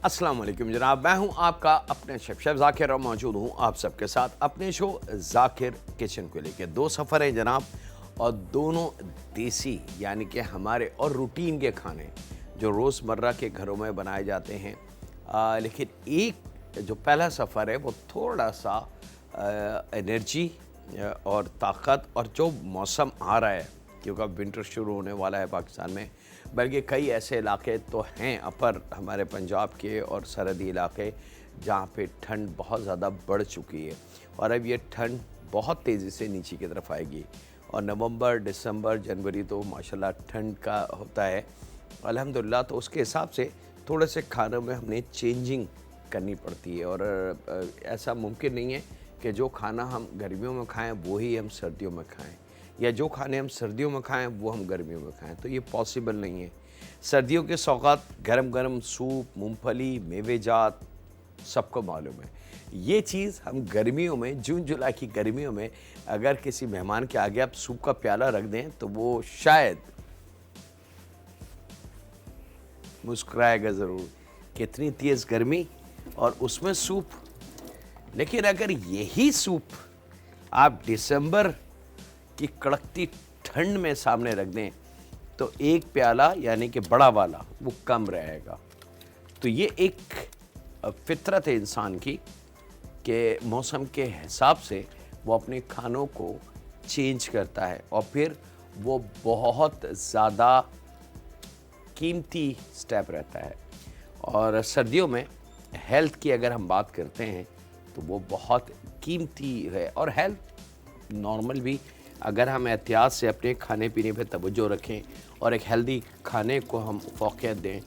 अस्सलाम वालेकुम जनाब, मैं हूं आपका अपने शेफ ज़ाकिर और मौजूद हूं आप सबके साथ अपने शो ज़ाकिर किचन को लेके। दो सफ़र हैं जनाब और दोनों देसी यानी कि हमारे और रूटीन के खाने जो रोज़मर्रा के घरों में बनाए जाते हैं। लेकिन एक जो पहला सफ़र है वो थोड़ा सा एनर्जी और ताकत और जो मौसम आ रहा है, क्योंकि अब विंटर शुरू होने वाला है पाकिस्तान में, बल्कि कई ऐसे इलाके तो हैं अपर हमारे पंजाब के और सरहदी इलाके जहाँ पे ठंड बहुत ज़्यादा बढ़ चुकी है और अब ये ठंड बहुत तेज़ी से नीचे की तरफ आएगी। और नवंबर, दिसंबर, जनवरी तो माशाल्लाह ठंड का होता है अल्हम्दुलिल्लाह। तो उसके हिसाब से थोड़े से खानों में हमने चेंजिंग करनी पड़ती है और ऐसा मुमकिन नहीं है कि जो खाना हम गर्मियों में खाएं वो ही हम सर्दियों में खाएं, या जो खाने हम सर्दियों में खाएं वो हम गर्मियों में खाएं। तो ये पॉसिबल नहीं है। सर्दियों के सौगात गरम गरम सूप, मूंगफली, मेवेजात सबको मालूम है। ये चीज़ हम गर्मियों में, जून जुलाई की गर्मियों में अगर किसी मेहमान के आगे आप सूप का प्याला रख दें तो वो शायद मुस्कुराएगा ज़रूर। कितनी तेज़ गर्मी और उसमें सूप। लेकिन अगर यही सूप आप दिसंबर की कड़कती ठंड में सामने रख दें तो एक प्याला यानी कि बड़ा वाला वो कम रहेगा। तो ये एक फितरत है इंसान की कि मौसम के हिसाब से वो अपने खानों को चेंज करता है और फिर वो बहुत ज़्यादा कीमती स्टेप रहता है। और सर्दियों में हेल्थ की अगर हम बात करते हैं तो वो बहुत कीमती है। और हेल्थ नॉर्मल भी अगर हम एहतियात से अपने खाने पीने पे तवज्जो रखें और एक हेल्दी खाने को हम फ़ौक़ियत दें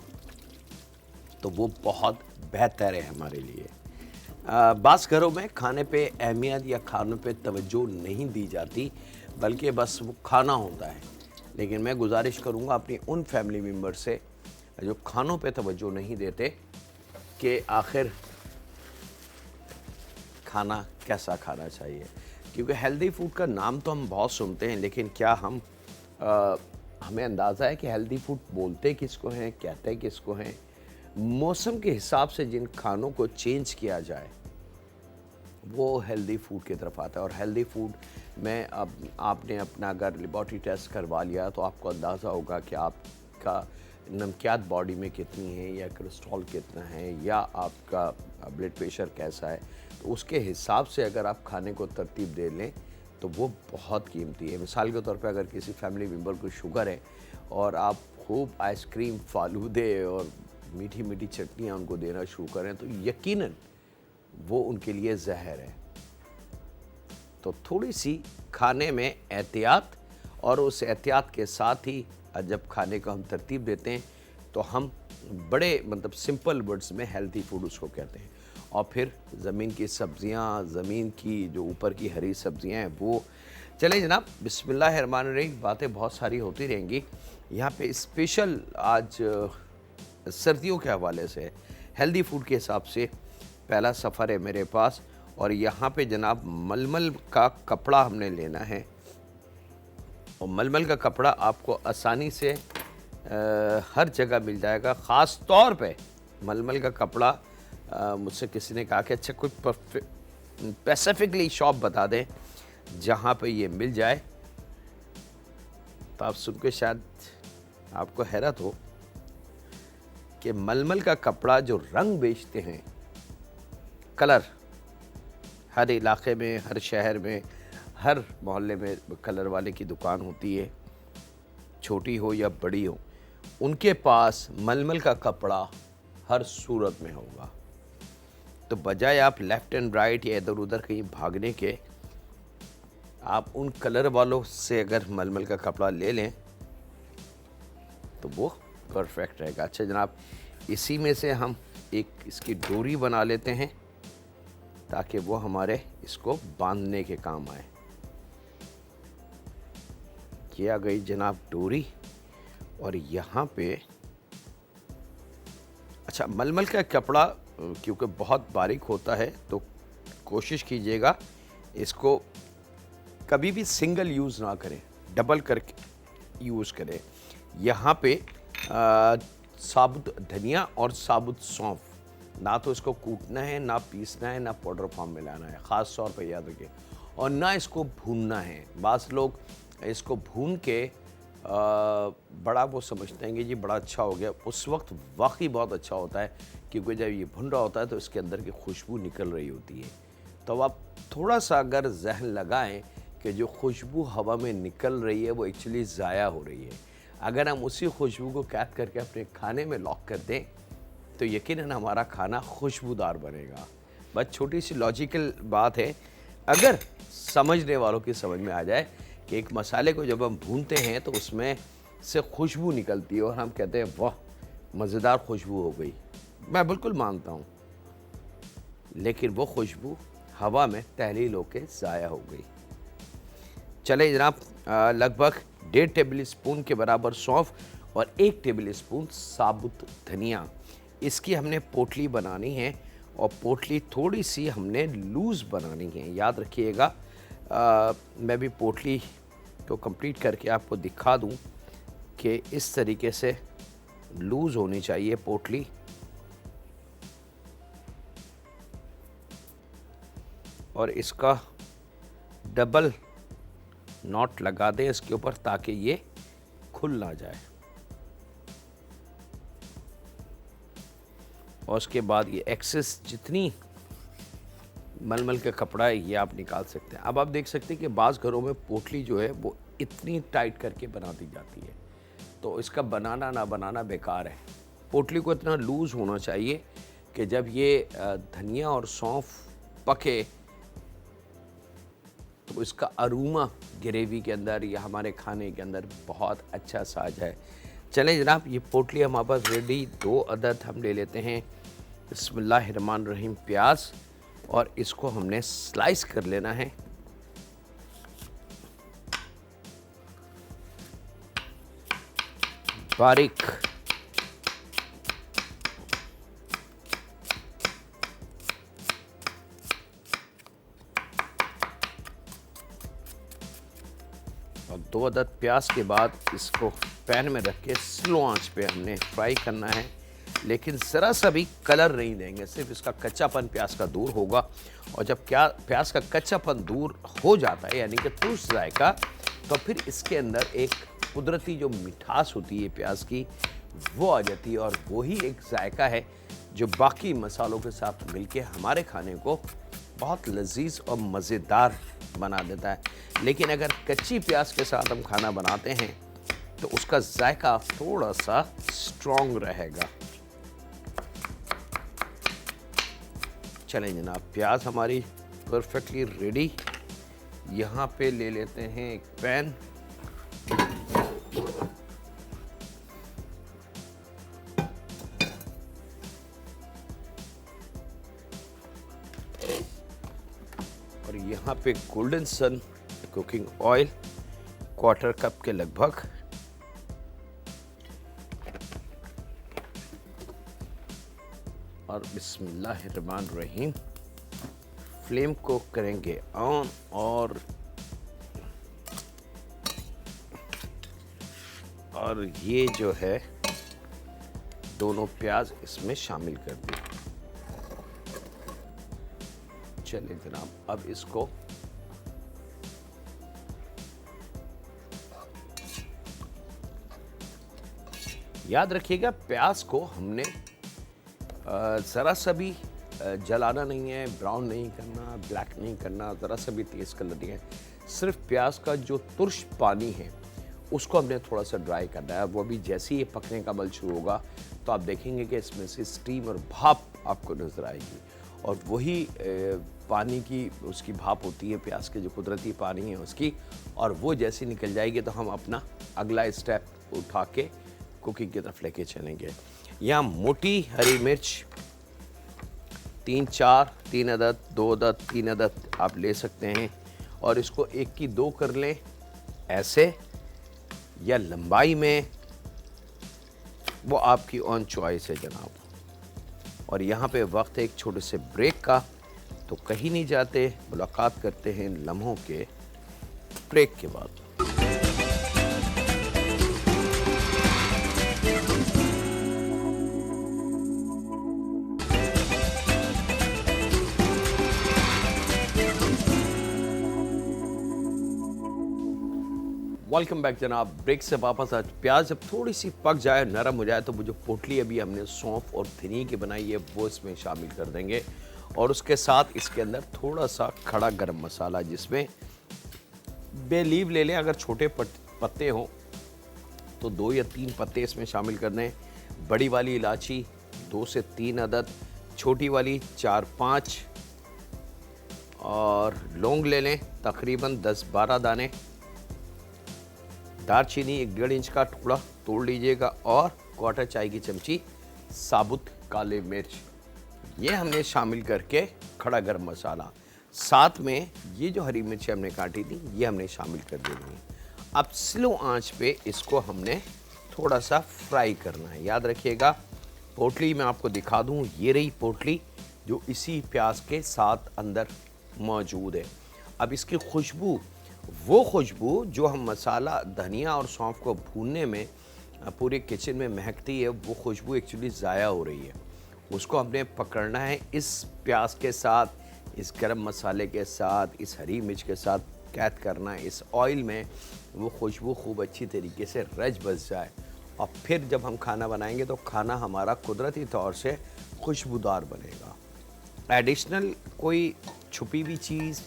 तो वो बहुत बेहतर है हमारे लिए। बास घरों में खाने पे अहमियत या खानों पे तवज्जो नहीं दी जाती, बल्कि बस वो खाना होता है। लेकिन मैं गुजारिश करूँगा अपनी उन फैमिली मेम्बर से जो खानों पे तवज्जो नहीं देते कि आखिर खाना कैसा खाना चाहिए। क्योंकि हेल्दी फूड का नाम तो हम बहुत सुनते हैं, लेकिन क्या हमें अंदाज़ा है कि हेल्दी फूड बोलते किसको हैं, कहते किसको हैं। मौसम के हिसाब से जिन खानों को चेंज किया जाए वो हेल्दी फूड की तरफ आता है। और हेल्दी फूड में अब आपने अपना अगर लेबॉरेटरी टेस्ट करवा लिया तो आपको अंदाज़ा होगा कि आपका नमकियात बॉडी में कितनी है, या कोलेस्ट्रॉल कितना है, या आपका ब्लड प्रेशर कैसा है। तो उसके हिसाब से अगर आप खाने को तरतीब दे लें तो वो बहुत कीमती है। मिसाल के तौर पे अगर किसी फैमिली मेम्बर को शुगर है और आप खूब आइसक्रीम, फालूदे और मीठी मीठी चटनियाँ उनको देना शुरू करें तो यकीनन वो उनके लिए जहर है। तो थोड़ी सी खाने में एहतियात, और उस एहतियात के साथ ही जब खाने को हम तरतीब देते हैं तो हम बड़े मतलब सिंपल वर्ड्स में हेल्दी फूड उसको कहते हैं। और फिर ज़मीन की सब्ज़ियाँ, ज़मीन की जो ऊपर की हरी सब्ज़ियाँ हैं वो। चलें जनाब, बिस्मिल्लाहिर्रहमानिर्रहीम। बातें बहुत सारी होती रहेंगी। यहाँ पे स्पेशल आज सर्दियों के हवाले से हेल्दी फूड के हिसाब से पहला सफ़र है मेरे पास। और यहाँ पे जनाब मलमल का कपड़ा हमने लेना है। और मलमल का कपड़ा आपको आसानी से हर जगह मिल जाएगा। ख़ास तौर पे मलमल का कपड़ा मुझसे किसी ने कहा कि अच्छा कोई स्पेसिफिकली शॉप बता दें जहाँ पे ये मिल जाए। तो आप सुन के शायद आपको हैरत हो कि मलमल का कपड़ा जो रंग बेचते हैं, कलर, हर इलाके में, हर शहर में, हर मोहल्ले में कलर वाले की दुकान होती है, छोटी हो या बड़ी हो, उनके पास मलमल का कपड़ा हर सूरत में होगा। तो बजाय आप लेफ़्ट एंड राइट या इधर उधर कहीं भागने के, आप उन कलर वालों से अगर मलमल का कपड़ा ले लें तो वो परफेक्ट रहेगा। अच्छा जनाब, इसी में से हम एक इसकी डोरी बना लेते हैं ताकि वो हमारे इसको बांधने के काम आए। ये आ गई जनाब डोरी। और यहाँ पे अच्छा, मलमल का कपड़ा क्योंकि बहुत बारीक होता है तो कोशिश कीजिएगा इसको कभी भी सिंगल यूज़ ना करें, डबल करके यूज़ करें। यहाँ पे साबुत धनिया और साबुत सौंफ ना तो इसको कूटना है, ना पीसना है, ना पाउडर फॉर्म में लाना है, ख़ास तौर पे याद रखिए। और ना इसको भूनना है। बास लोग इसको भून के बड़ा वो समझते हैं कि जी बड़ा अच्छा हो गया। उस वक्त वाकई बहुत अच्छा होता है, क्योंकि जब ये भुन रहा होता है तो इसके अंदर की खुशबू निकल रही होती है। तो आप थोड़ा सा अगर जहन लगाएं कि जो खुशबू हवा में निकल रही है वो एक्चुअली ज़ाया हो रही है, अगर हम उसी खुशबू को कैद करके अपने खाने में लॉक कर दें तो यकीनन हमारा खाना खुशबूदार बनेगा। बस छोटी सी लॉजिकल बात है, अगर समझने वालों की समझ में आ जाए कि एक मसाले को जब हम भूनते हैं तो उसमें से खुशबू निकलती है और हम कहते हैं वाह मज़ेदार खुशबू हो गई। मैं बिल्कुल मानता हूँ, लेकिन वो खुशबू हवा में तहलील होके ज़ाया हो गई। चले जनाब, लगभग 1.5 टेबल स्पून के बराबर सौंफ और 1 टेबल स्पून साबुत धनिया, इसकी हमने पोटली बनानी है। और पोटली थोड़ी सी हमने लूज़ बनानी है, याद रखिएगा। मैं भी पोटली को कंप्लीट करके आपको दिखा दूं कि इस तरीके से लूज़ होनी चाहिए पोटली। और इसका डबल नॉट लगा दें इसके ऊपर ताकि ये खुल ना जाए। और उसके बाद ये एक्सेस जितनी मलमल का कपड़ा है ये आप निकाल सकते हैं। अब आप देख सकते हैं कि बाज़ घरों में पोटली जो है वो इतनी टाइट करके बना दी जाती है, तो इसका बनाना ना बनाना बेकार है। पोटली को इतना लूज़ होना चाहिए कि जब ये धनिया और सौंफ पके तो इसका अरोमा ग्रेवी के अंदर या हमारे खाने के अंदर बहुत अच्छा सा आ जाए। चलें जनाब, ये पोटली हमारे पास रेडी। 2 अदद हम ले लेते हैं बिस्मिल्लाहिर्रहमानिर्रहीम प्याज, और इसको हमने स्लाइस कर लेना है। बारीक। और 2 अदद प्याज के बाद इसको पैन में रख के स्लो आंच पे हमने फ्राई करना है, लेकिन ज़रा सा भी कलर नहीं देंगे, सिर्फ इसका कच्चापन प्याज का दूर होगा। और जब प्याज का कच्चापन दूर हो जाता है यानी कि तुर्श जाएगा, तो फिर इसके अंदर एक कुदरती जो मिठास होती है प्याज की वो आ जाती है, और वही एक जायका है जो बाकी मसालों के साथ मिलके हमारे खाने को बहुत लजीज और मज़ेदार बना देता है। लेकिन अगर कच्ची प्याज के साथ हम खाना बनाते हैं तो उसका जायका थोड़ा सा स्ट्रॉन्ग रहेगा। चलें जनाब, प्याज हमारी परफेक्टली रेडी। यहाँ पे ले लेते हैं एक पैन, और यहाँ पे गोल्डन सन कुकिंग ऑयल 1/4 कप के लगभग। और बिस्मिल्लाहिर्रहमानिर्रहीम फ्लेम को करेंगे ऑन, और ये जो है दोनों प्याज इसमें शामिल कर दिए। चलिए जनाब, अब इसको याद रखिएगा, प्याज को हमने ज़रा सा भी जलाना नहीं है, ब्राउन नहीं करना, ब्लैक नहीं करना, ज़रा सा भी तेज़ कलर नहीं है। सिर्फ प्याज का जो तुर्श पानी है उसको हमने थोड़ा सा ड्राई करना है। वो भी जैसे ही ये पकने का अमल शुरू होगा तो आप देखेंगे कि इसमें से स्टीम और भाप आपको नज़र आएगी, और वही पानी की उसकी भाप होती है, प्याज के जो कुदरती पानी है उसकी, और वो जैसे निकल जाएगी तो हम अपना अगला स्टेप उठा के कुकिंग की तरफ लेके चलेंगे। यहाँ मोटी हरी मिर्च 3 अदद, 2 अदद, 3 अदद आप ले सकते हैं, और इसको 1 की 2 कर लें ऐसे, या लंबाई में, वो आपकी ऑन चॉइस है जनाब। और यहाँ पे वक्त है एक छोटे से ब्रेक का, तो कहीं नहीं जाते, मुलाकात करते हैं लम्हों के ब्रेक के बाद। वेलकम बैक जनाब। ब्रेक से वापस। आज प्याज जब थोड़ी सी पक जाए, नरम हो जाए, तो वो जो पोटली अभी हमने सौंफ और धनिया की बनाई है वो इसमें शामिल कर देंगे। और उसके साथ इसके अंदर थोड़ा सा खड़ा गरम मसाला, जिसमें बे लीव ले लें, अगर छोटे पत्ते हों तो 2 या 3 पत्ते इसमें शामिल कर दें। बड़ी वाली इलायची 2 से 3 अदद, छोटी वाली 4-5, और लौंग ले लें तकरीबन 10-12 दाने। दालचीनी 1 1.5 इंच का टुकड़ा तोड़ लीजिएगा, और क्वार्टर चाय की चमची साबुत काले मिर्च, ये हमने शामिल करके खड़ा गरम मसाला, साथ में ये जो हरी मिर्च हमने काटी थी ये हमने शामिल कर देनी है। अब स्लो आंच पे इसको हमने थोड़ा सा फ्राई करना है। याद रखिएगा, पोटली मैं आपको दिखा दूं, ये रही पोटली जो इसी प्याज के साथ अंदर मौजूद है। अब इसकी खुशबू, वो खुशबू जो हम मसाला धनिया और सौंफ को भूनने में पूरे किचन में महकती है, वो खुशबू एक्चुअली ज़ाया हो रही है। उसको हमने पकड़ना है इस प्याज के साथ, इस गरम मसाले के साथ, इस हरी मिर्च के साथ कैद करना है इस ऑयल में, वो खुशबू खूब अच्छी तरीके से रच बस जाए। और फिर जब हम खाना बनाएंगे तो खाना हमारा कुदरती तौर से खुशबूदार बनेगा। एडिशनल कोई छुपी हुई चीज़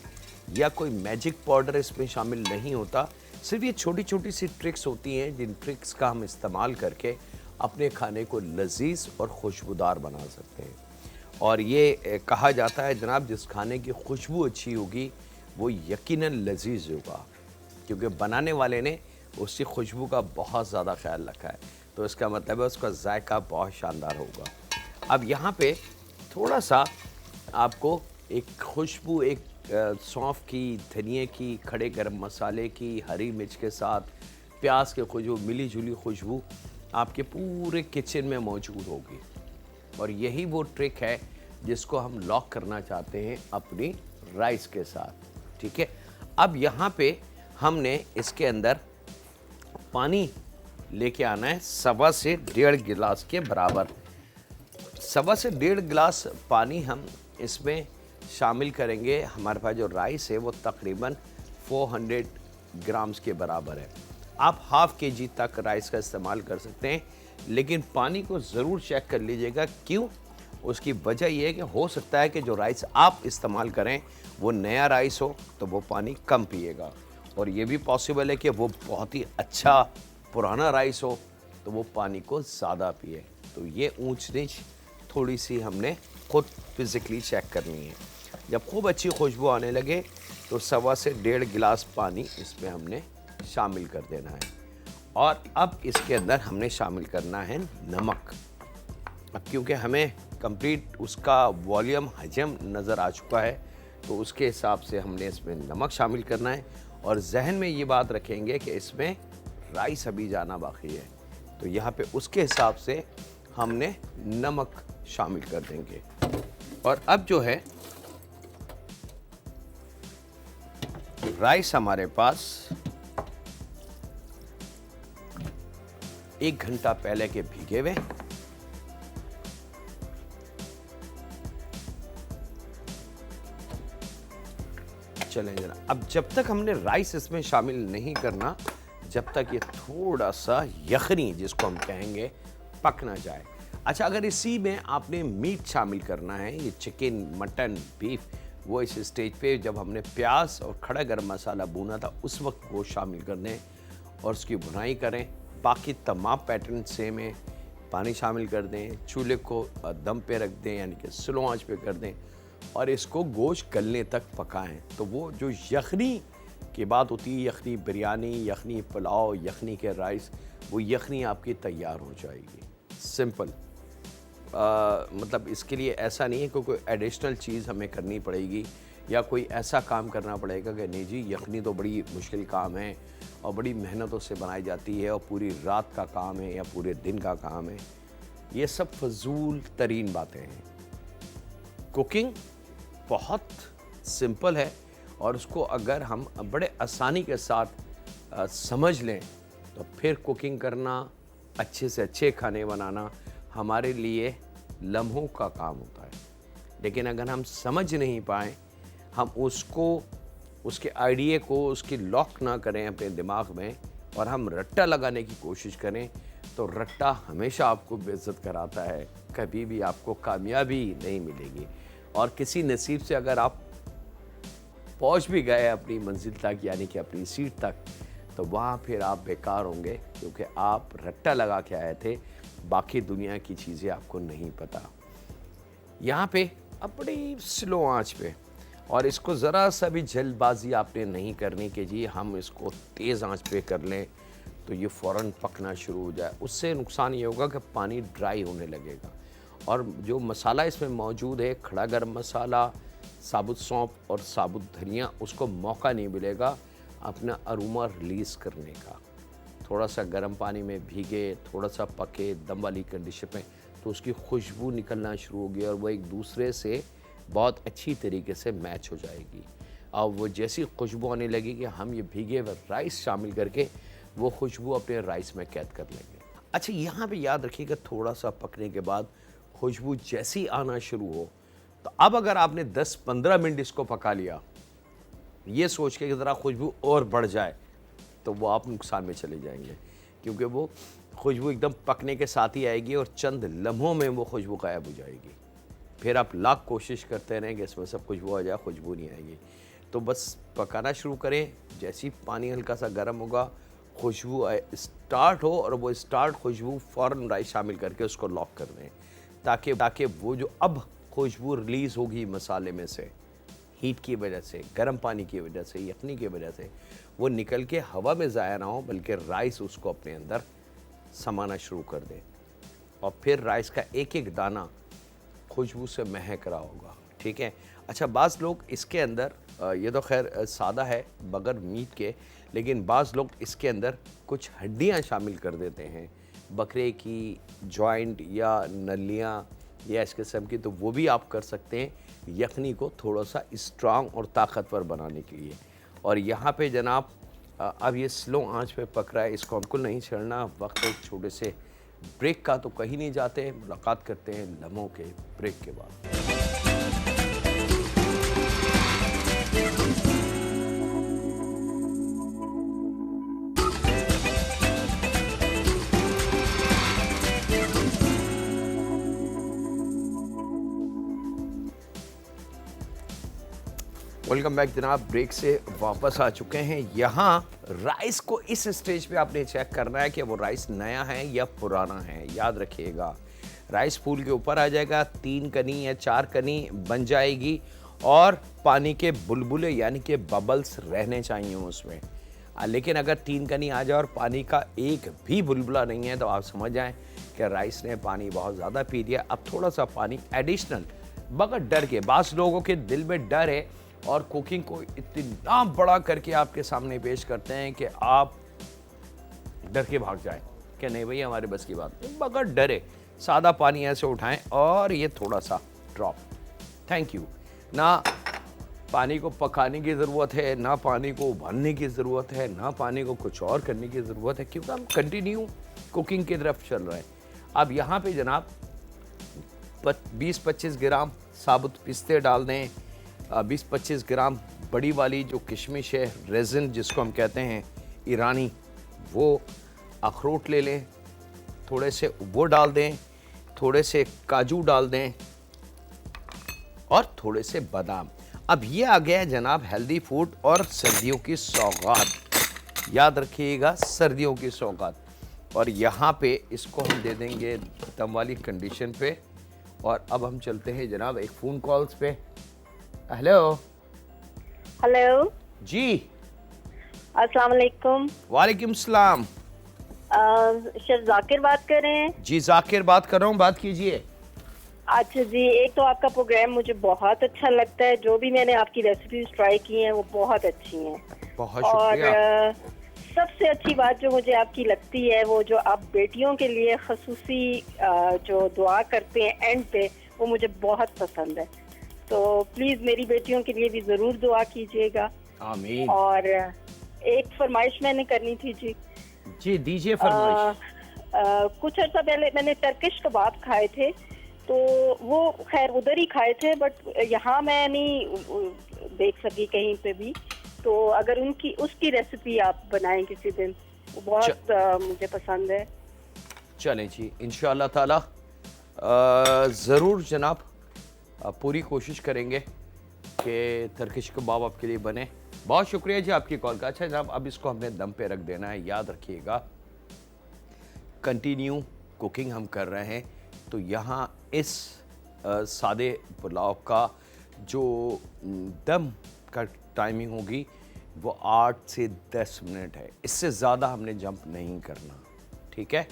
या कोई मैजिक पाउडर इसमें शामिल नहीं होता। सिर्फ ये छोटी छोटी सी ट्रिक्स होती हैं, जिन ट्रिक्स का हम इस्तेमाल करके अपने खाने को लजीज और खुशबूदार बना सकते हैं। और ये कहा जाता है जनाब, जिस खाने की खुशबू अच्छी होगी वो यकीनन लजीज होगा, क्योंकि बनाने वाले ने उसकी खुशबू का बहुत ज़्यादा ख्याल रखा है। तो इसका मतलब है उसका जायका बहुत शानदार होगा। अब यहाँ पे थोड़ा सा आपको एक खुशबू, एक सौंफ की, धनिए की, खड़े गरम मसाले की, हरी मिर्च के साथ प्याज के खुशबू, मिली जुली खुशबू आपके पूरे किचन में मौजूद होगी। और यही वो ट्रिक है जिसको हम लॉक करना चाहते हैं अपनी राइस के साथ। ठीक है, अब यहाँ पे हमने इसके अंदर पानी लेके आना है 1.25 से 1.5 गिलास के बराबर। 1.25 से 1.5 गिलास पानी हम इसमें शामिल करेंगे। हमारे पास जो राइस है वो तकरीबन 400 ग्राम्स के बराबर है। आप हाफ केजी तक राइस का इस्तेमाल कर सकते हैं, लेकिन पानी को ज़रूर चेक कर लीजिएगा। क्यों? उसकी वजह यह है कि हो सकता है कि जो राइस आप इस्तेमाल करें वो नया राइस हो तो वो पानी कम पिएगा, और ये भी पॉसिबल है कि वो बहुत ही अच्छा पुराना राइस हो तो वो पानी को ज़्यादा पिए। तो ये ऊंच नीच थोड़ी सी हमने खुद फिज़िकली चेक करनी है। जब खूब अच्छी खुशबू आने लगे तो 1.25 से 1.5 गिलास पानी इसमें हमने शामिल कर देना है। और अब इसके अंदर हमने शामिल करना है नमक। अब क्योंकि हमें कंप्लीट उसका वॉल्यूम हजम नज़र आ चुका है, तो उसके हिसाब से हमने इसमें नमक शामिल करना है। और जहन में ये बात रखेंगे कि इसमें राइस अभी जाना बाकी है, तो यहाँ पे उसके हिसाब से हमने नमक शामिल कर देंगे। और अब जो है राइस हमारे पास 1 घंटा पहले के भीगे हुए, चलें जरा। अब जब तक हमने राइस इसमें शामिल नहीं करना, जब तक ये थोड़ा सा यखनी जिसको हम कहेंगे पक ना जाए। अच्छा, अगर इसी में आपने मीट शामिल करना है, ये चिकन, मटन, बीफ, वो इस स्टेज पे जब हमने प्याज और खड़ा गरम मसाला भूना था उस वक्त वो शामिल कर दें और उसकी भुनाई करें। बाकी तमाम पैटर्न सेम है। पानी शामिल कर दें, चूल्हे को दम पे रख दें, यानी कि स्लो आंच पे कर दें, और इसको गोश्त गलने तक पकाएं। तो वो जो यखनी की बात होती है, यखनी बिरयानी, यखनी पुलाव, यखनी के राइस, वो यखनी आपकी तैयार हो जाएगी। सिंपल। मतलब इसके लिए ऐसा नहीं है कि कोई एडिशनल चीज़ हमें करनी पड़ेगी या कोई ऐसा काम करना पड़ेगा कि नहीं जी यखनी तो बड़ी मुश्किल काम है और बड़ी मेहनतों से बनाई जाती है और पूरी रात का काम है या पूरे दिन का काम है। ये सब फजूल तरीन बातें हैं। कुकिंग बहुत सिंपल है, और उसको अगर हम बड़े आसानी के साथ समझ लें तो फिर कुकिंग करना, अच्छे से अच्छे खाने बनाना हमारे लिए लम्हों का काम होता है। लेकिन अगर हम समझ नहीं पाएँ, हम उसको, उसके आइडिया को, उसकी लॉक ना करें अपने दिमाग में, और हम रट्टा लगाने की कोशिश करें तो रट्टा हमेशा आपको बेइज्जत कराता है, कभी भी आपको कामयाबी नहीं मिलेगी। और किसी नसीब से अगर आप पहुंच भी गए अपनी मंजिल तक, यानी कि अपनी सीट तक, तो वहाँ फिर आप बेकार होंगे, क्योंकि आप रट्टा लगा के आए थे, बाकी दुनिया की चीज़ें आपको नहीं पता। यहाँ पे अब बड़ी स्लो आंच पे, और इसको ज़रा सा भी जल्दबाजी आपने नहीं करनी कि जी हम इसको तेज़ आंच पे कर लें तो ये फ़ौरन पकना शुरू हो जाए। उससे नुकसान ये होगा कि पानी ड्राई होने लगेगा, और जो मसाला इसमें मौजूद है, खड़ा गरम मसाला, साबुत सौंफ और साबुत धनिया, उसको मौका नहीं मिलेगा अपना अरोमा रिलीज़ करने का। थोड़ा सा गर्म पानी में भीगे, थोड़ा सा पके, दम वाली कंडीशन में, तो उसकी खुशबू निकलना शुरू होगी और वो एक दूसरे से बहुत अच्छी तरीके से मैच हो जाएगी। अब वो जैसी खुशबू आने लगी कि हम ये भीगे हुए राइस शामिल करके वो खुशबू अपने राइस में कैद कर लेंगे। अच्छा, यहाँ पे याद रखिएगा, थोड़ा सा पकने के बाद खुशबू जैसी आना शुरू हो, तो अब अगर आपने 10-15 मिनट इसको पका लिया, ये सोच के कि ज़रा खुशबू और बढ़ जाए, तो वो आप नुकसान में चले जाएंगे, क्योंकि वो खुशबू एकदम पकने के साथ ही आएगी और चंद लम्हों में वो खुशबू गायब हो जाएगी। फिर आप लाख कोशिश करते रहें कि इसमें सब खुशबू आ जाए, खुशबू नहीं आएगी। तो बस पकाना शुरू करें, जैसे ही पानी हल्का सा गर्म होगा, खुशबू स्टार्ट हो, और वो स्टार्ट खुशबू फ़ौरन राइस शामिल करके उसको लॉक कर दें, ताकि वो जो अब खुशबू रिलीज़ होगी मसाले में से, हीट की वजह से, गर्म पानी की वजह से, यखनी की वजह से, वो निकल के हवा में ज़ाया ना हो, बल्कि राइस उसको अपने अंदर समाना शुरू कर दे। और फिर राइस का एक एक दाना खुशबू से महक रहा होगा। ठीक है। अच्छा, बाज़ लोग इसके अंदर, ये तो खैर सादा है बगैर मीट के, लेकिन बाज़ लोग इसके अंदर कुछ हड्डियाँ शामिल कर देते हैं, बकरे की जॉइंट या नलियाँ या इस किस्म की, तो वो भी आप कर सकते हैं यखनी को थोड़ा सा स्ट्रांग और ताकतवर बनाने के लिए। और यहाँ पे जनाब अब ये स्लो आंच पे पक रहा है, इसको बिल्कुल नहीं छेड़ना। वक्त एक छोटे से ब्रेक का, तो कहीं नहीं जाते, मुलाकात करते हैं लम्हों के ब्रेक के बाद। वेलकम बैक जनाब, ब्रेक से वापस आ चुके हैं। यहाँ राइस को इस स्टेज पे आपने चेक करना है कि वो राइस नया है या पुराना है। याद रखिएगा, राइस फूल के ऊपर आ जाएगा, 3 कनी या 4 कनी बन जाएगी, और पानी के बुलबुले यानी कि बबल्स रहने चाहिए उसमें। लेकिन अगर 3 कनी आ जाए और पानी का एक भी बुलबुला नहीं है, तो आप समझ जाएं कि राइस ने पानी बहुत ज़्यादा पी लिया। अब थोड़ा सा पानी एडिशनल, बगैर डर के, बास लोगों के दिल में डर है और कुकिंग को इतना बड़ा करके आपके सामने पेश करते हैं कि आप डर के भाग जाएं कि नहीं भैया हमारे बस की बात नहीं। बगैर डरे सादा पानी ऐसे उठाएं और ये थोड़ा सा ड्रॉप। Thank you. ना पानी को पकाने की ज़रूरत है, ना पानी को उबालने की ज़रूरत है, ना पानी को कुछ और करने की ज़रूरत है, क्योंकि हम कंटिन्यू कुकिंग की तरफ चल रहे हैं। अब यहाँ पे जनाब 20-25 ग्राम साबुत पिस्ते डाल दें, 20-25 ग्राम बड़ी वाली जो किशमिश है, रेज़िन जिसको हम कहते हैं ईरानी, वो अखरोट ले लें, थोड़े से वो डाल दें, थोड़े से काजू डाल दें और थोड़े से बादाम। अब ये आ गया है जनाब हेल्दी फूड और सर्दियों की सौगात। याद रखिएगा, सर्दियों की सौगात। और यहाँ पे इसको हम दे देंगे दम वाली कंडीशन पे। और अब हम चलते हैं जनाब एक फ़ोन कॉल्स पे। हेलो। हेलो जी, अस्सलाम वालेकुम। वालेकुम सलाम। शेफ जाकिर बात कर रहे हैं? जी जाकिर बात कर रहा हूँ, बात कीजिए। अच्छा जी, एक तो आपका प्रोग्राम मुझे बहुत अच्छा लगता है, जो भी मैंने आपकी रेसिपीज ट्राई की हैं वो बहुत अच्छी हैं। बहुत और शुक्रिया। सबसे अच्छी बात जो मुझे आपकी लगती है, वो जो आप बेटियों के लिए खसूसी जो दुआ करते हैं एंड पे, वो मुझे बहुत पसंद है। तो प्लीज़ मेरी बेटियों के लिए भी ज़रूर दुआ कीजिएगा। आमीन। और एक फरमाइश मैंने करनी थी जी। जी दीजिए फरमाइश। कुछ अर्सा पहले मैंने टर्किश कबाब खाए थे, तो वो खैर उधर ही खाए थे, बट यहाँ मैं नहीं देख सकी कहीं पे भी। तो अगर उसकी रेसिपी आप बनाएं किसी दिन वो बहुत मुझे पसंद है। चलें जी, इंशाअल्लाह ताला ज़रूर जनाब पूरी कोशिश करेंगे कि टर्किश कबाब आपके लिए बने। बहुत शुक्रिया जी आपकी कॉल का। अच्छा जनाब, अब इसको हमने दम पे रख देना है, याद रखिएगा। कंटिन्यू कुकिंग हम कर रहे हैं, तो यहाँ इस सादे पुलाव का जो दम का टाइमिंग होगी वो 8 से 10 मिनट है, इससे ज़्यादा हमने जंप नहीं करना, ठीक है?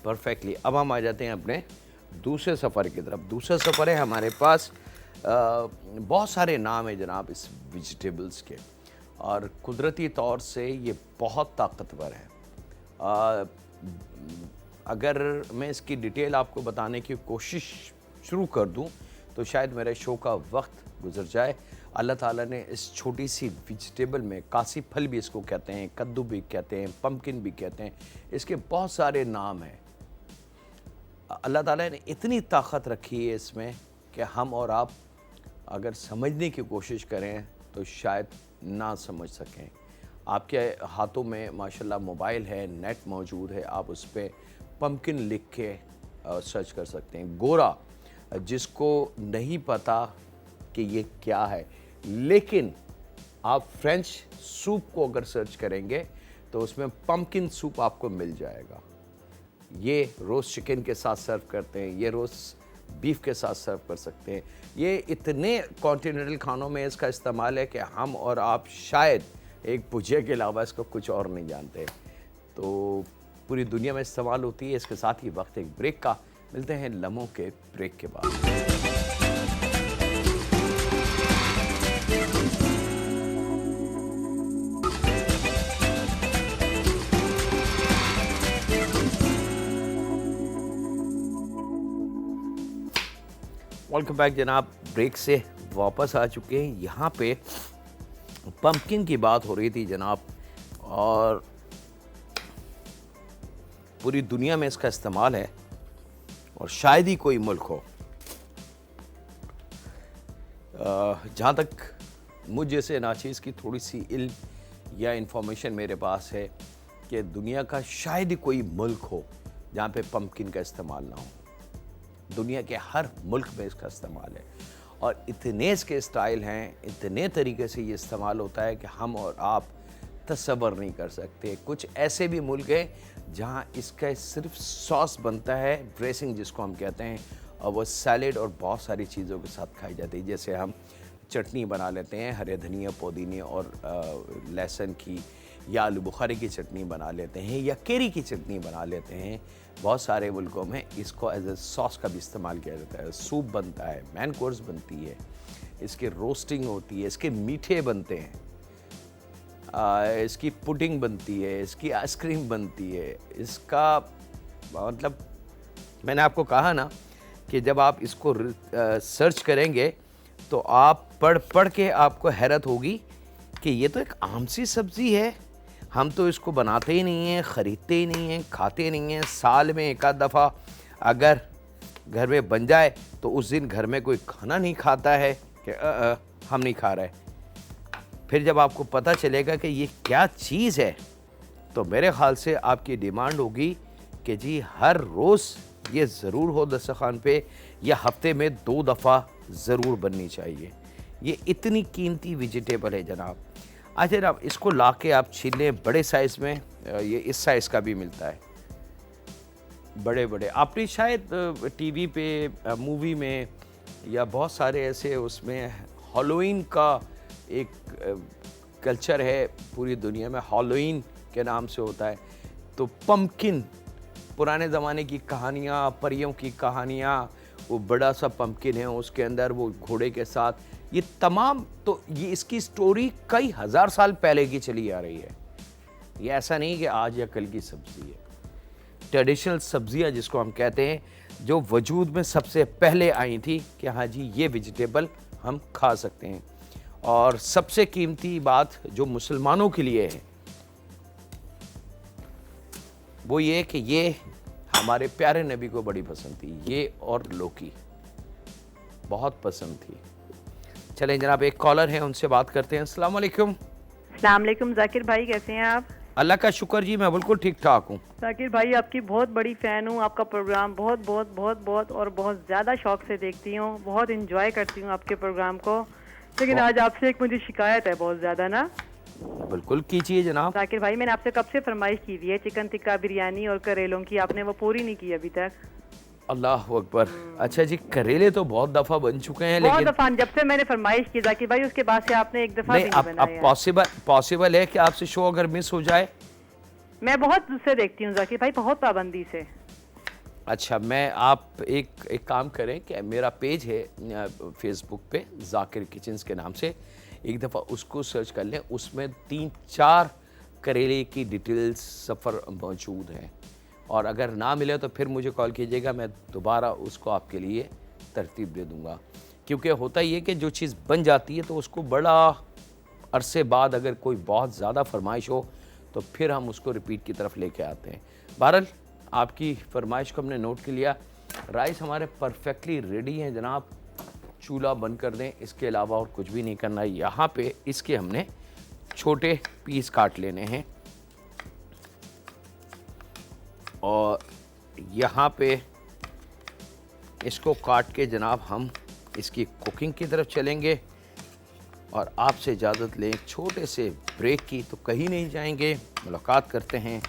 परफेक्टली। अब हम आ जाते हैं अपने दूसरे सफ़र की तरफ। दूसरा सफ़र है हमारे पास, बहुत सारे नाम हैं जनाब इस वेजिटेबल्स के, और कुदरती तौर से ये बहुत ताकतवर है। अगर मैं इसकी डिटेल आपको बताने की कोशिश शुरू कर दूं तो शायद मेरे शो का वक्त गुजर जाए। अल्लाह ताला ने इस छोटी सी वेजिटेबल में, कासी फल भी इसको कहते हैं, कद्दू भी कहते हैं, पम्पकिन भी कहते हैं, इसके बहुत सारे नाम हैं। अल्लाह ताला ने इतनी ताकत रखी है इसमें कि हम और आप अगर समझने की कोशिश करें तो शायद ना समझ सकें। आपके हाथों में माशाल्लाह मोबाइल है, नेट मौजूद है, आप उस पर पम्पकिन लिख के सर्च कर सकते हैं। गोरा, जिसको नहीं पता कि ये क्या है, लेकिन आप फ्रेंच सूप को अगर सर्च करेंगे तो उसमें पम्पकिन सूप आपको मिल जाएगा। ये रोस्ट चिकन के साथ सर्व करते हैं, ये रोस्ट बीफ के साथ सर्व कर सकते हैं। ये इतने कॉन्टिनेंटल खानों में इसका इस्तेमाल है कि हम और आप शायद एक भुजिया के अलावा इसको कुछ और नहीं जानते। तो पूरी दुनिया में इस्तेमाल होती है। इसके साथ ही वक्त एक ब्रेक का। मिलते हैं लम्हों के ब्रेक के बाद। वेलकम बैक जनाब, ब्रेक से वापस आ चुके हैं। यहाँ पे पम्पकिन की बात हो रही थी जनाब, और पूरी दुनिया में इसका इस्तेमाल है, और शायद ही कोई मुल्क हो, जहाँ तक मुझ जैसे नाचीज़ की थोड़ी सी इल्म या इंफॉर्मेशन मेरे पास है, कि दुनिया का शायद ही कोई मुल्क हो जहाँ पे पम्पकिन का इस्तेमाल ना हो। दुनिया के हर मुल्क में इसका इस्तेमाल है, और इतने इसके स्टाइल हैं, इतने तरीके से ये इस्तेमाल होता है कि हम और आप तसव्वुर नहीं कर सकते। कुछ ऐसे भी मुल्क हैं जहाँ इसका सिर्फ सॉस बनता है, ड्रेसिंग जिसको हम कहते हैं, और वो सैलेड और बहुत सारी चीज़ों के साथ खाई जाती है। जैसे हम चटनी बना लेते हैं हरे धनिया, पुदीने और लहसुन की, या आलू बुखारे की चटनी बना लेते हैं, या केरी की चटनी बना लेते हैं। बहुत सारे मुल्कों में इसको एज ए सॉस का भी इस्तेमाल किया जाता है। सूप बनता है, मैन कोर्स बनती है, इसकी रोस्टिंग होती है, इसके मीठे बनते हैं, इसकी पुडिंग बनती है, इसकी आइसक्रीम बनती है। इसका मतलब मैंने आपको कहा ना कि जब आप इसको सर्च करेंगे तो आप पढ़ के आपको हैरत होगी कि ये तो एक आम सी सब्ज़ी है, हम तो इसको बनाते ही नहीं हैं, ख़रीदते ही नहीं हैं, खाते नहीं हैं। साल में एक आध दफ़ा अगर घर में बन जाए तो उस दिन घर में कोई खाना नहीं खाता है कि हम नहीं खा रहे। फिर जब आपको पता चलेगा कि ये क्या चीज़ है, तो मेरे ख़्याल से आपकी डिमांड होगी कि जी हर रोज़ ये ज़रूर हो दस्तरखान पे, या हफ्ते में 2 दफ़ा ज़रूर बननी चाहिए। ये इतनी कीमती वेजिटेबल है जनाब। अच्छा जनाब, इसको ला के आप छील लें बड़े साइज़ में, ये इस साइज़ का भी मिलता है, बड़े बड़े। आपने शायद टीवी पे, मूवी में, या बहुत सारे ऐसे उसमें हैलोवीन का एक कल्चर है पूरी दुनिया में, हैलोवीन के नाम से होता है। तो पम्पकिन, पुराने ज़माने की कहानियाँ, परियों की कहानियाँ, वो बड़ा सा पम्पकिन है, उसके अंदर वो घोड़े के साथ, ये तमाम, तो ये इसकी स्टोरी कई हज़ार साल पहले की चली आ रही है। ये ऐसा नहीं कि आज या कल की सब्ज़ी है। ट्रेडिशनल सब्ज़ियाँ जिसको हम कहते हैं, जो वजूद में सबसे पहले आई थी कि हाँ जी ये वेजिटेबल हम खा सकते हैं। और सबसे कीमती बात जो मुसलमानों के लिए है वो ये कि ये हमारे प्यारे नबी को बड़ी पसंद थी, ये और लौकी बहुत पसंद थी। चलें जनाब, एक कॉलर है, उनसे बात करते हैं। अस्सलाम वालेकुम। अस्सलाम वालेकुम जाकिर भाई, कैसे हैं आप? अल्लाह का शुक्र जी, मैं बिल्कुल ठीक ठाक हूँ। जाकिर भाई आपकी बहुत बड़ी फ़ैन हूँ। आपका प्रोग्राम बहुत बहुत बहुत बहुत और बहुत ज़्यादा शौक से देखती हूँ, बहुत इंजॉय करती हूँ आपके प्रोग्राम को। लेकिन आज आपसे एक मुझे शिकायत है बहुत ज़्यादा ना। बिल्कुल कीजिए जनाब। जाकिर भाई मैंने आपसे कब से फरमाइश की हुई है चिकन टिक्का बिरयानी और करेलों की, आपने वो पूरी नहीं की अभी तक। अल्लाह अकबर। अच्छा जी, करेले तो बहुत दफ़ा बन चुके हैं, बहुत लेकिन दफ़ा जब से मैंने फरमाइश की जाकिर भाई उसके बाद से आपने एक दफ़ा नहीं, भी नहीं अब बनाया। पॉसिबल है कि आपसे शो अगर मिस हो जाए। मैं बहुत से देखती हूँ जाकिर भाई, बहुत पाबंदी से। अच्छा, मैं आप एक काम करें कि मेरा पेज है फेसबुक पे जाकिर किचन्स के नाम से, एक दफ़ा उसको सर्च कर लें। उसमें 3-4 करेले की डिटेल्स सफ़र मौजूद हैं, और अगर ना मिले तो फिर मुझे कॉल कीजिएगा, मैं दोबारा उसको आपके लिए तरतीब दे दूँगा। क्योंकि होता ये कि जो चीज़ बन जाती है तो उसको बड़ा अरसे बाद अगर कोई बहुत ज़्यादा फरमाइश हो तो फिर हम उसको रिपीट की तरफ लेके आते हैं। बहरहाल आपकी फरमाइश को हमने नोट कर लिया। राइस हमारे परफेक्टली रेडी हैं जनाब। चूल्हा बंद कर दें, इसके अलावा और कुछ भी नहीं करना है। यहाँ पे इसके हमने छोटे पीस काट लेने हैं, और यहाँ पे इसको काट के जनाब हम इसकी कुकिंग की तरफ चलेंगे। और आपसे इजाज़त लें एक छोटे से ब्रेक की, तो कहीं नहीं जाएंगे। मुलाकात करते हैं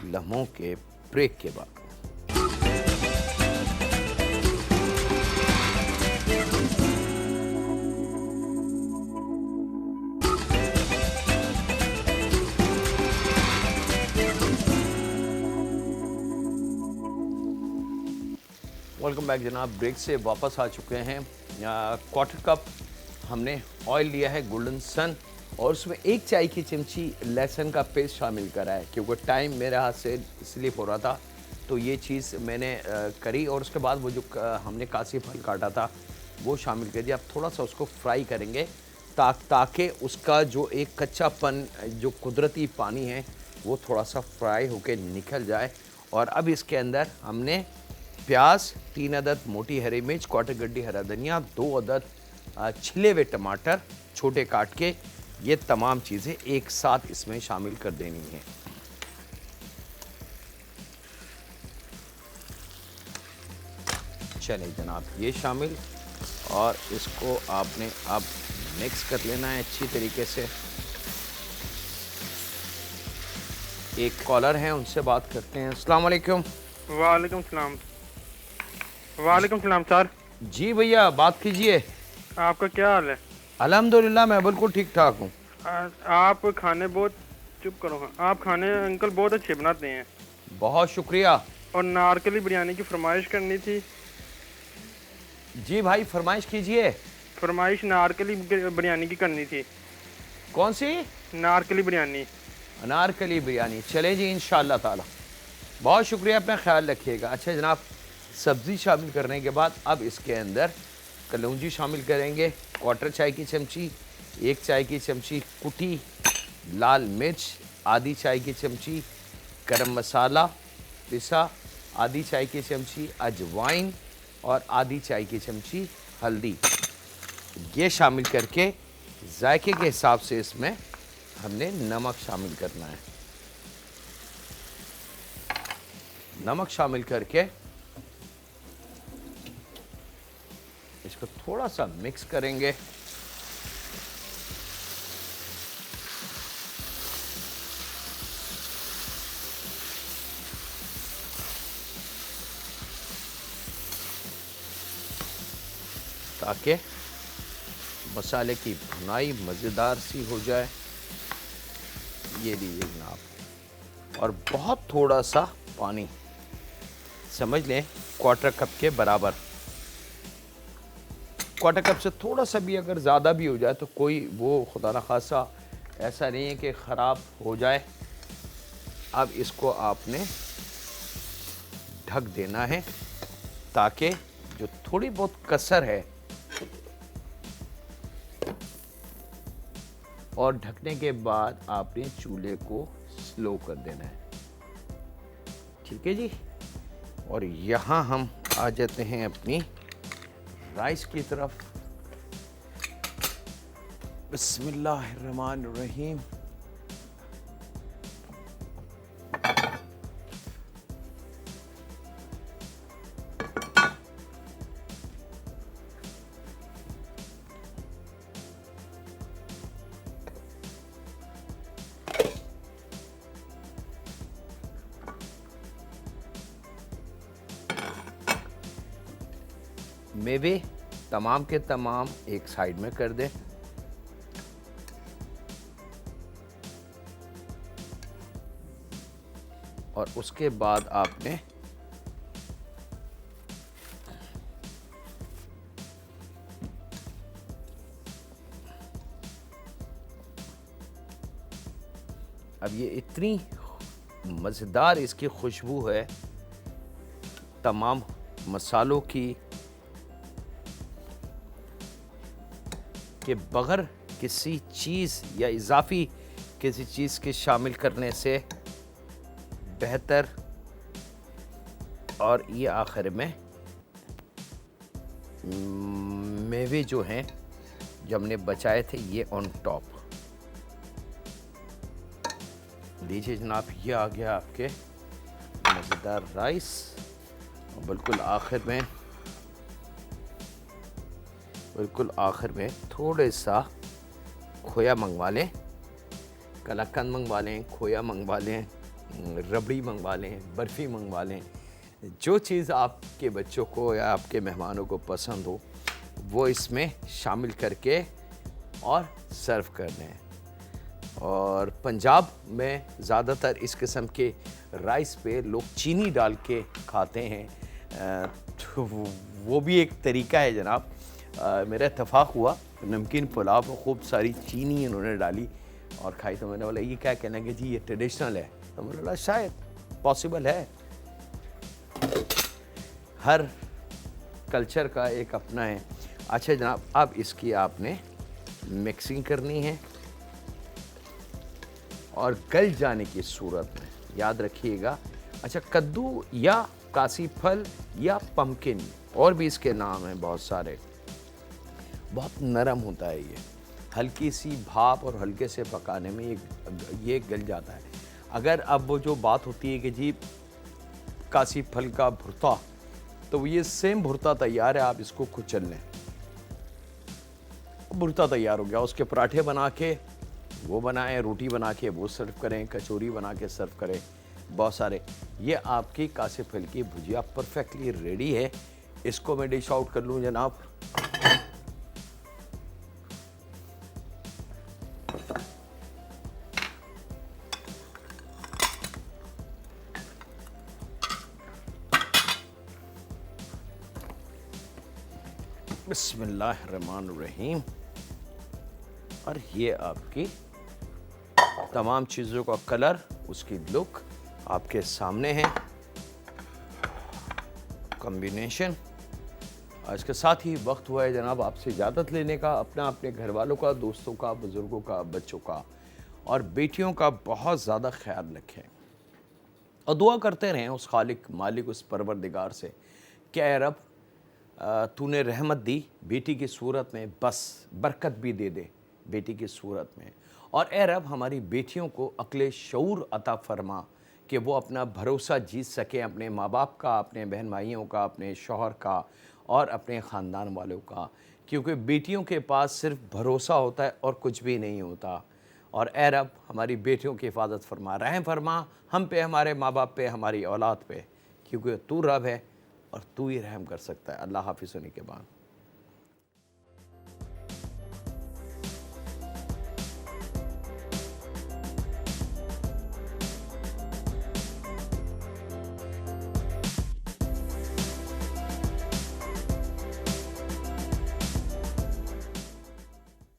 लम्हों के ब्रेक के बाद। वेलकम बैक जनाब। ब्रेक से वापस आ चुके हैं। क्वार्टर कप हमने ऑयल लिया है गोल्डन सन, और उसमें 1 चाय की चमची लहसुन का पेस्ट शामिल करा है। क्योंकि टाइम मेरे हाथ से स्लिप हो रहा था, तो ये चीज़ मैंने करी। और उसके बाद वो जो हमने कासी फल काटा था वो शामिल कर दिया। अब थोड़ा सा उसको फ्राई करेंगे ताकि उसका जो एक कच्चापन, जो कुदरती पानी है, वो थोड़ा सा फ्राई होकर निकल जाए। और अब इसके अंदर हमने प्याज, 3 अदद मोटी हरी मिर्च, क्वार्टर गड्डी हरा धनिया, 2 अदद छिले हुए टमाटर छोटे काट के, ये तमाम चीज़ें एक साथ इसमें शामिल कर देनी है। चलिए जनाब, ये शामिल, और इसको आपने अब मिक्स कर लेना है अच्छी तरीके से। एक कॉलर है, उनसे बात करते हैं। अस्सलाम वालेकुम। वालेकुम सलाम। वालेकुम सलाम सर। जी भैया, बात कीजिए। आपका क्या हाल है? अल्हम्दुलिल्लाह, मैं बिल्कुल ठीक ठाक हूँ। आप खाने बहुत, चुप करो, हाँ, आप खाने अंकल बहुत अच्छे बनाते हैं। बहुत शुक्रिया। और नारकली बिरयानी की फरमाइश करनी थी। जी भाई, फरमाइश कीजिए। फरमाइश नारकली बिरयानी की करनी थी। कौन सी? नारकली बिरयानी। अनारकली बिरयानी। चले जी, इंशाअल्लाह ताला। बहुत शुक्रिया, अपना ख्याल रखिएगा। अच्छा जनाब, सब्ज़ी शामिल करने के बाद अब इसके अंदर कलौंजी शामिल करेंगे, क्वार्टर चाय की चमची, 1 चाय की चमची कुटी लाल मिर्च, आधी चाय की चमची गरम मसाला पिसा, आधी चाय की चमची अजवाइन, और आधी चाय की चमची हल्दी। ये शामिल करके जायके के हिसाब से इसमें हमने नमक शामिल करना है। नमक शामिल करके इसको थोड़ा सा मिक्स करेंगे। ताकि मसाले की भुनाई मज़ेदार सी हो जाए। ये लीजिए जनाब, और बहुत थोड़ा सा पानी, समझ लें क्वार्टर कप के बराबर। क्वार्टर कप से थोड़ा सा भी अगर ज़्यादा भी हो जाए तो कोई वो खुदा न खासा ऐसा नहीं है कि ख़राब हो जाए। अब इसको आपने ढक देना है ताकि जो थोड़ी बहुत कसर है, और ढकने के बाद आपने चूल्हे को स्लो कर देना है। ठीक है जी। और यहाँ हम आ जाते हैं अपनी राइस की तरफ। बिस्मिल्लाहिर्रहमानिर्रहीम। मेवे तमाम के तमाम एक साइड में कर दें। और उसके बाद आपने अब ये इतनी मज़ेदार इसकी खुशबू है तमाम मसालों की कि बगैर किसी चीज़ या इजाफी किसी चीज़ के शामिल करने से बेहतर। और ये आखिर में मेवे जो हैं जो हमने बचाए थे ये ऑन टॉप लीजिए जनाब। ये आ गया आपके मज़ेदार राइस। और बिल्कुल आखिर में थोड़े सा खोया मंगवा लें, कलाकंद मंगवा लें, खोया मंगवा लें, रबड़ी मंगवा लें, बर्फ़ी मंगवा लें। जो चीज़ आपके बच्चों को या आपके मेहमानों को पसंद हो वो इसमें शामिल करके और सर्व कर दें। और पंजाब में ज़्यादातर इस किस्म के राइस पे लोग चीनी डाल के खाते हैं, तो वो भी एक तरीका है जनाब। मेरा इत्तेफाक हुआ नमकीन पुलाव में खूब सारी चीनी इन्होंने डाली और खाई, तो मैंने बोला ये क्या कहना कि जी ये ट्रेडिशनल है, तो मैंने बोला शायद पॉसिबल है। हर कल्चर का एक अपना है। अच्छा जनाब, अब इसकी आपने मिक्सिंग करनी है और गल जाने की सूरत में याद रखिएगा। अच्छा, कद्दू या कासी फल या पम्पकिन, और भी इसके नाम हैं बहुत सारे, बहुत नरम होता है ये, हल्की सी भाप और हल्के से पकाने में ये गल जाता है। अगर अब वो जो बात होती है कि जी कासी फल का भुर्ता, तो ये सेम भुर्ता तैयार है, आप इसको कुचल लें, भुर्ता तैयार हो गया। उसके पराठे बना के वो बनाएं, रोटी बना के वो सर्व करें, कचौरी बना के सर्व करें, बहुत सारे। ये आपकी कासे फल की भुजिया परफेक्टली रेडी है। इसको मैं डिश आउट कर लूँ जनाब। बिस्मिल्लाहिर्रहमानिर्रहीम। और ये आपकी तमाम चीज़ों का कलर, उसकी लुक आपके सामने है, कॉम्बिनेशन। इसके साथ ही वक्त हुआ है जनाब आपसे इजाज़त लेने का। अपने घर वालों का, दोस्तों का, बुज़ुर्गों का, बच्चों का और बेटियों का बहुत ज़्यादा ख्याल रखें और दुआ करते रहें उस खालिक मालिक, उस परवरदिगार से कि ऐ रब तूने रहमत दी बेटी की सूरत में, बस बरकत भी दे दे बेटी की सूरत में। और ए रब हमारी बेटियों को अक्ल शऊर अता फरमा कि वो अपना भरोसा जीत सकें अपने माँ बाप का, अपने बहन भाइयों का, अपने शौहर का और अपने ख़ानदान वालों का, क्योंकि बेटियों के पास सिर्फ भरोसा होता है और कुछ भी नहीं होता। और ए रब हमारी बेटियों की हिफाजत फरमा, रहम फरमा हम पे, हमारे माँ बाप पे, हमारी औलाद पे, क्योंकि तू रब है और तू ही रहम कर सकता है। अल्लाह हाफ़िज़ होने के बाद।